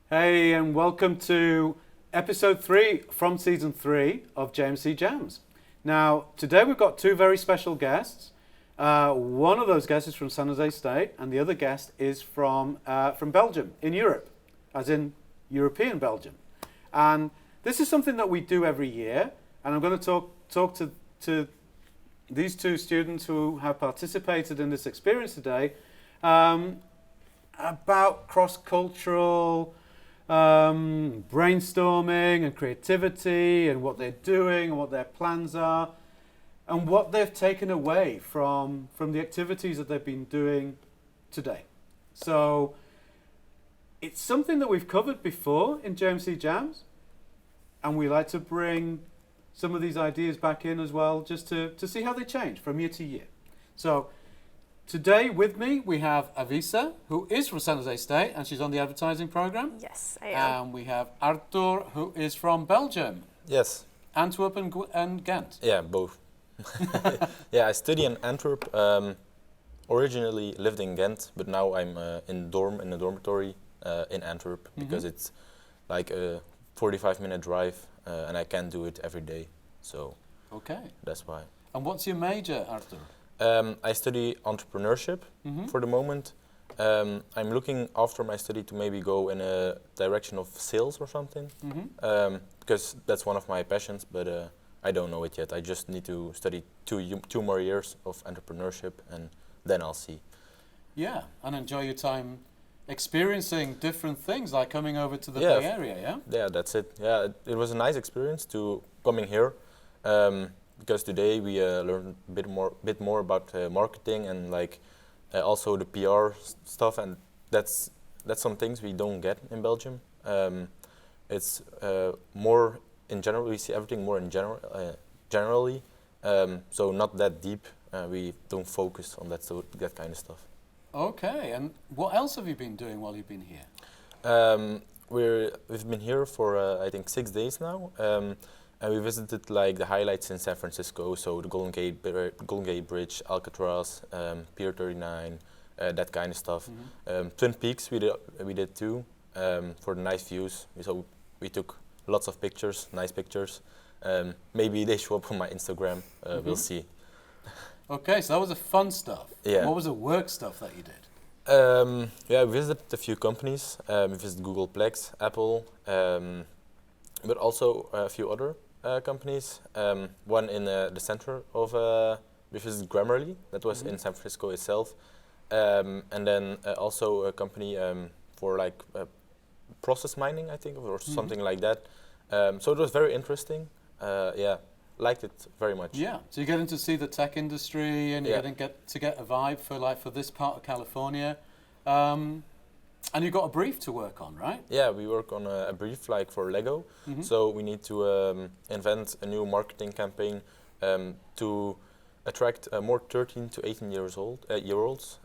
Hey, and welcome to episode 3 from season 3 of JMC JamS. Now, today we've got two very special guests. One of those guests is from San Jose State, and the other guest is from Belgium, in Europe, as in European Belgium. And this is something that we do every year, and I'm going to talk to these two students who have participated in this experience today about cross-cultural brainstorming and creativity and what they're doing and what their plans are and what they've taken away from the activities that they've been doing today. So it's something that we've covered before in JMC JamS, and we like to bring some of these ideas back in as well, just to see how they change from year to year. So today with me we have Avissa, who is from San Jose State, and she's on the advertising program. Yes, I am. And we have Artur, who is from Belgium. Yes. Antwerp and Ghent. Yeah, both. Yeah, I study in Antwerp. Originally lived in Ghent, but now I'm in a dormitory in Antwerp because it's like a 45-minute drive, and I can't do it every day. So that's why. And what's your major, Artur? I study entrepreneurship for the moment. I'm looking after my study to maybe go in a direction of sales or something, because that's one of my passions, but I don't know it yet. I just need to study two more years of entrepreneurship, and then I'll see. Yeah, and enjoy your time experiencing different things, like coming over to the Bay Area, yeah? Yeah, that's it. Yeah, it was a nice experience to coming here. Because today we learned a bit more about marketing and like also the PR stuff, and that's some things we don't get in Belgium. It's more in general. We see everything more in generally, so not that deep. We don't focus on that kind of stuff. Okay, and what else have you been doing while you've been here? We've been here for I think 6 days now. And we visited like the highlights in San Francisco, so the Golden Gate Bridge, Alcatraz, Pier 39, that kind of stuff. Twin Peaks we did too, for the nice views. So we took lots of pictures, nice pictures. Maybe they show up on my Instagram. We'll see. Okay, so that was the fun stuff. Yeah. What was the work stuff that you did? Yeah, we visited a few companies. We visited Googleplex, Apple, but also a few other companies. One in the center of we visited Grammarly, that was in San Francisco itself, and then also a company for like process mining, I think, or something like that. So it was very interesting. Yeah, liked it very much. Yeah, so you're getting to see the tech industry, and you're getting to get a vibe for this part of California. And you got a brief to work on, right? Yeah, we work on a brief like for Lego. So we need to invent a new marketing campaign to attract more 13 to 18 year olds.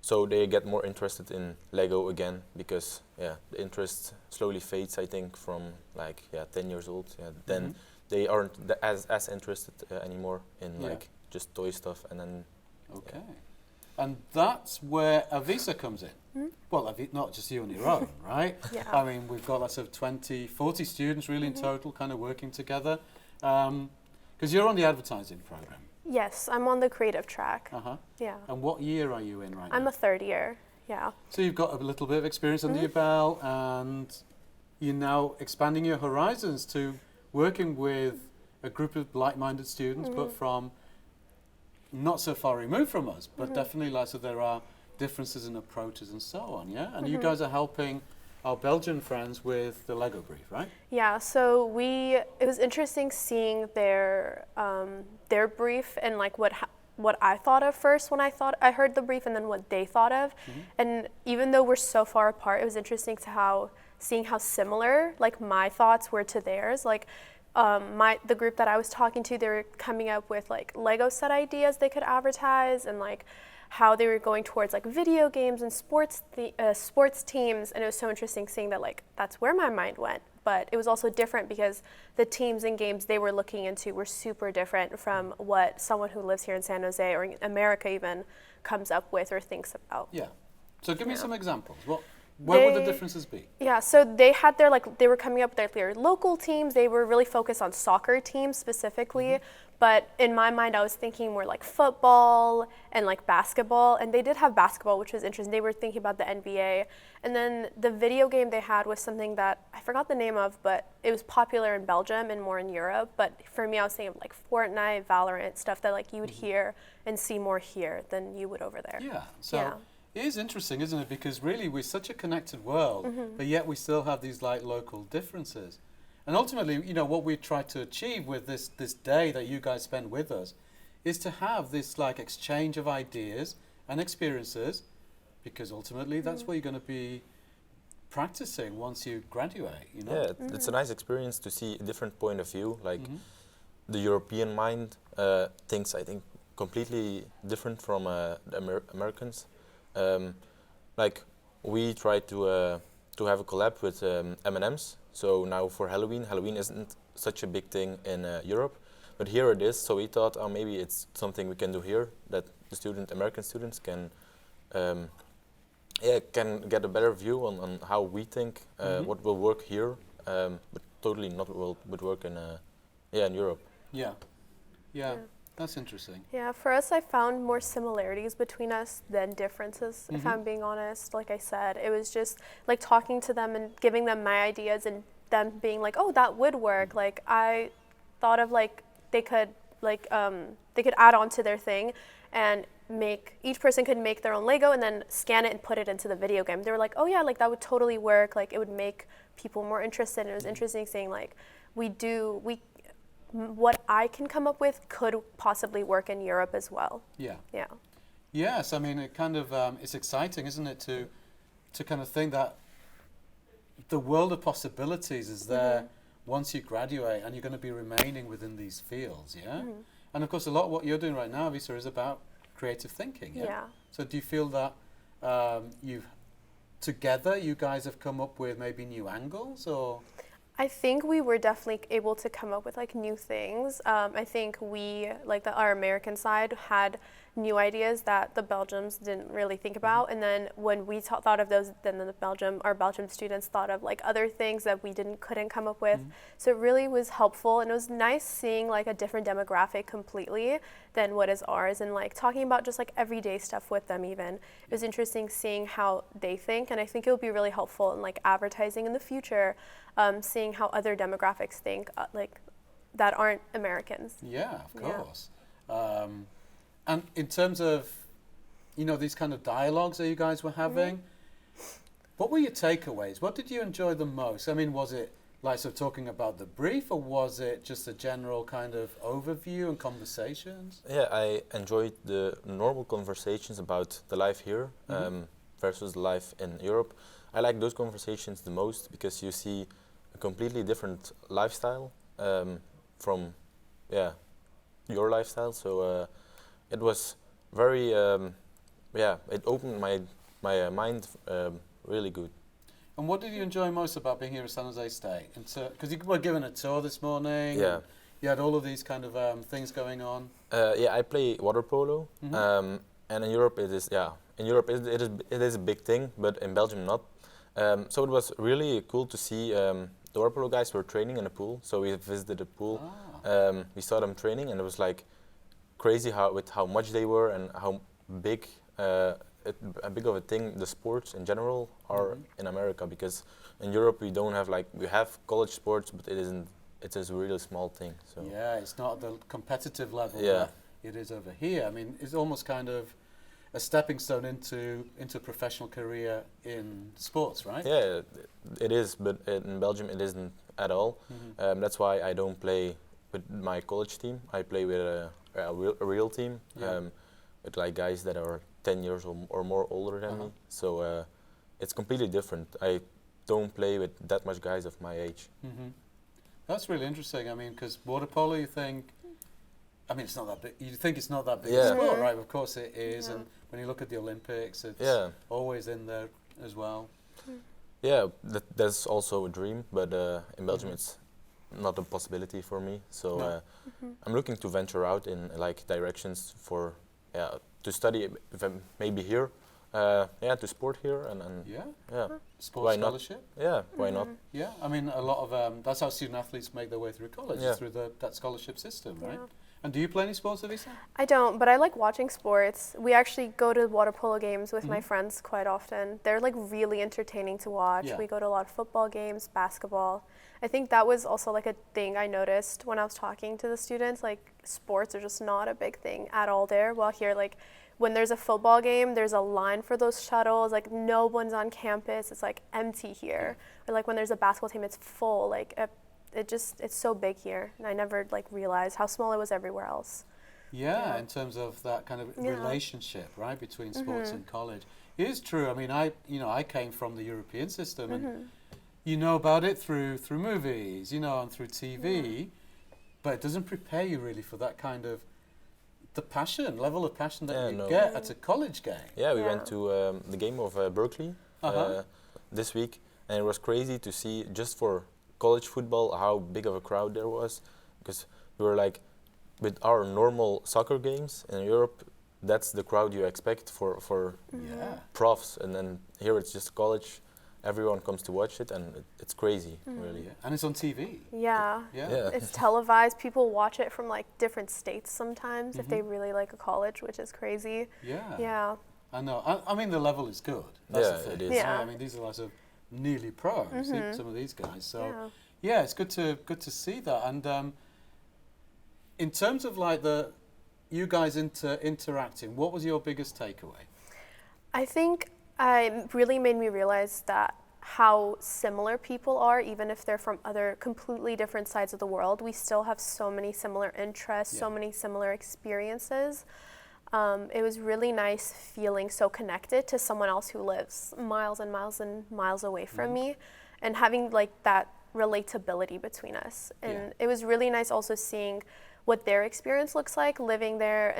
So they get more interested in Lego again, because the interest slowly fades, I think, from like 10 years old. Yeah, then they aren't as interested anymore in like just toy stuff, and then. Okay. And that's where Avissa comes in. Well, not just you on your own, right? Yeah. I mean, we've got lots of 20, 40 students really in total kind of working together. Because you're on the advertising program. Yes, I'm on the creative track. Yeah. And what year are you in right now? I'm a third year, yeah. So you've got a little bit of experience under your belt, and you're now expanding your horizons to working with a group of like-minded students, but from not so far removed from us, but definitely like, so there are differences in approaches and so on, yeah? And you guys are helping our Belgian friends with the Lego brief, right? Yeah, so it was interesting seeing their brief and like what I thought of first when I heard the brief, and then what they thought of. And even though we're so far apart, it was interesting seeing how similar like my thoughts were to theirs. Like the group that I was talking to, they were coming up with like Lego set ideas they could advertise, and like how they were going towards like video games and sports teams, and it was so interesting seeing that like that's where my mind went. But it was also different because the teams and games they were looking into were super different from what someone who lives here in San Jose or in America even comes up with or thinks about. Yeah. So give me some examples. Where would the differences be? Yeah, so they had their, like, they were coming up with their local teams. They were really focused on soccer teams specifically. But in my mind, I was thinking more like football and like basketball. And they did have basketball, which was interesting. They were thinking about the NBA. And then the video game they had was something that I forgot the name of, but it was popular in Belgium and more in Europe. But for me, I was thinking of like Fortnite, Valorant, stuff that like you would hear and see more here than you would over there. Yeah. So it is interesting, isn't it? Because really we're such a connected world, but yet we still have these like local differences. And ultimately, you know, what we try to achieve with this day that you guys spend with us is to have this like exchange of ideas and experiences, because ultimately that's what you're going to be practicing once you graduate, you know? Yeah, it's a nice experience to see a different point of view. Like the European mind thinks, I think, completely different from the Americans. Like we try to have a collab with M&M's. So now for Halloween isn't such a big thing in Europe, but here it is. So we thought, oh, maybe it's something we can do here, that the American students can get a better view on how we think, what will work here, but totally not would work in Europe. Yeah, that's interesting. Yeah, for us, I found more similarities between us than differences, if I'm being honest. Like I said, it was just like talking to them and giving them my ideas and them being like, oh, that would work. Like I thought of like they could add on to their thing and each person could make their own Lego and then scan it and put it into the video game. They were like, oh yeah, like that would totally work. Like it would make people more interested. And it was interesting seeing like what I can come up with could possibly work in Europe as well. Yeah. Yeah. Yes, I mean, it kind of, it's exciting, isn't it, to kind of think that the world of possibilities is there once you graduate and you're going to be remaining within these fields, yeah? And of course, a lot of what you're doing right now, Avissa, is about creative thinking, yeah? Yeah. So do you feel that together you guys have come up with maybe new angles, or? I think we were definitely able to come up with like new things. I think our American side had new ideas that the Belgians didn't really think about, and then when we thought of those, then our Belgian students thought of like other things that we couldn't come up with. So it really was helpful, and it was nice seeing like a different demographic completely than what is ours, and like talking about just like everyday stuff with them. Even it was interesting seeing how they think, and I think it will be really helpful in like advertising in the future, seeing how other demographics think like that aren't Americans. Yeah, of course. And in terms of, you know, these kind of dialogues that you guys were having, what were your takeaways? What did you enjoy the most? I mean, was it like sort of talking about the brief, or was it just a general kind of overview and conversations? Yeah, I enjoyed the normal conversations about the life here versus the life in Europe. I like those conversations the most because you see a completely different lifestyle from your lifestyle. So it was very it opened my mind really good. And what did you enjoy most about being here at San Jose State? Because you were given a tour this morning. Yeah. You had all of these kind of things going on. I play water polo, and in Europe it is it is a big thing, but in Belgium not. So it was really cool to see the water polo guys were training in a pool. So we visited the pool. We saw them training, and it was like crazy how much they were and how big big of a thing the sports in general are in America. Because in Europe we don't have we have college sports, but it isn't. It is a really small thing. So yeah, it's not the competitive level that it is over here. I mean, it's almost kind of a stepping stone into a professional career in sports, right? Yeah, it is, but in Belgium it isn't at all. That's why I don't play with my college team. I play with a real team, with like guys that are 10 years or more older than me. So it's completely different. I don't play with that much guys of my age. That's really interesting. I mean, because water polo, you think, I mean, it's not that big. You think it's not that big a sport, right? Of course it is. And when you look at the Olympics, it's always in there as well. Yeah, that's also a dream, but in Belgium it's not a possibility for me. So I'm looking to venture out in like directions for to study maybe here, to sport here and Yeah. yeah, Sports Why not? scholarship. yeah, why not? Yeah. I mean, a lot of that's how student athletes make their way through college, Yeah. is through that scholarship system, right? Yeah. And do you play any sports, Avissa? I don't, but I like watching sports. We actually go to water polo games with my friends quite often. They're like really entertaining to watch. Yeah. We go to a lot of football games, basketball. I think that was also like a thing I noticed when I was talking to the students. Like sports are just not a big thing at all there. While here, like when there's a football game, there's a line for those shuttles. Like no one's on campus. It's like empty here. Or like when there's a basketball team, it's full. Like it's so big here, and I never like realized how small it was everywhere else. Yeah, in terms of that kind of relationship, right, between sports and college. It is true. I mean, I came from the European system, and you know about it through movies, and through TV, but it doesn't prepare you really for that kind of level of passion that you get at a college game. Yeah, we went to the game of Berkeley this week, and it was crazy to see just for college football how big of a crowd there was, because we were like, with our normal soccer games in Europe, that's the crowd you expect for profs, and then here it's just college. Everyone comes to watch it, and it's crazy, really. Yeah. And it's on TV. Yeah. Yeah. It's televised. People watch it from like different states sometimes if they really like a college, which is crazy. Yeah. Yeah. I know. I mean, the level is good. That's the thing. it is. Yeah. I mean, these are lots of nearly pros, some of these guys. So, Yeah. it's good to see that. And in terms of like you guys interacting, what was your biggest takeaway? I think it really made me realize that how similar people are, even if they're from other completely different sides of the world, we still have so many similar interests, so many similar experiences. It was really nice feeling so connected to someone else who lives miles and miles and miles away from me, and having like that relatability between us. And it was really nice also seeing what their experience looks like living there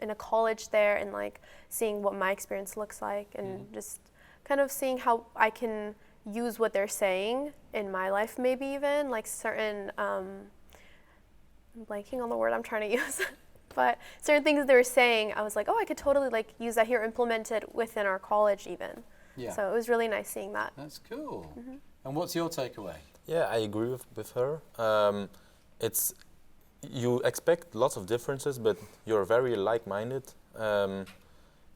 in a college there, and like seeing what my experience looks like, and just kind of seeing how I can use what they're saying in my life, maybe even like certain I'm blanking on the word I'm trying to use. But certain things they were saying, I was like, oh, I could totally like use that here, implement it within our college even. Yeah. So it was really nice seeing that. That's cool. And what's your takeaway? Yeah, I agree with her. You expect lots of differences, but you're very like-minded,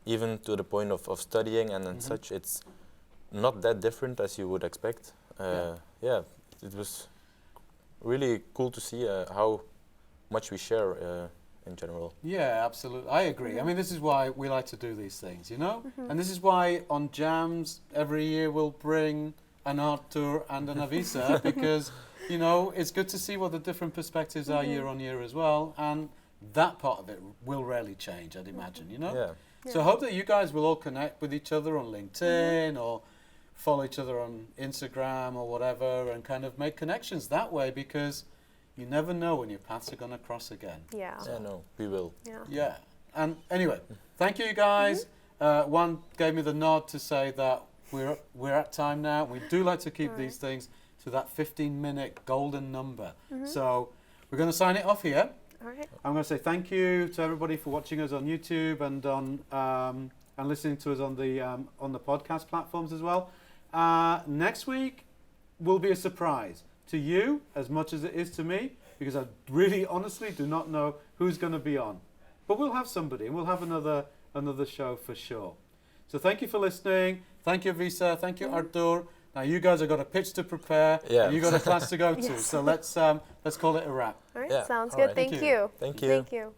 even to the point of studying and such. It's not that different as you would expect. It was really cool to see how much we share in general. Yeah, absolutely. I agree. I mean, this is why we like to do these things, And this is why on JamS every year we'll bring an Artur and an Avissa, because, it's good to see what the different perspectives are year on year as well. And that part of it will rarely change, I'd imagine, Yeah. So I hope that you guys will all connect with each other on LinkedIn or follow each other on Instagram or whatever, and kind of make connections that way, because you never know when your paths are going to cross again. Yeah. Yeah, no, we will. Yeah. And anyway, thank you guys. One gave me the nod to say that we're at time now. We do like to keep these things to that 15-minute golden number. So we're going to sign it off here. All right. I'm going to say thank you to everybody for watching us on YouTube and on and listening to us on the podcast platforms as well. Next week will be a surprise to you as much as it is to me, because I really honestly do not know who's going to be on. But we'll have somebody, and we'll have another show for sure. So thank you for listening. Thank you, Avissa. Thank you, Artur. Now you guys have got a pitch to prepare. Yeah. And you got a class to go to. Yes. So let's call it a wrap. All right. Yeah. Sounds All good. right. Thank you. Thank you. Thank you.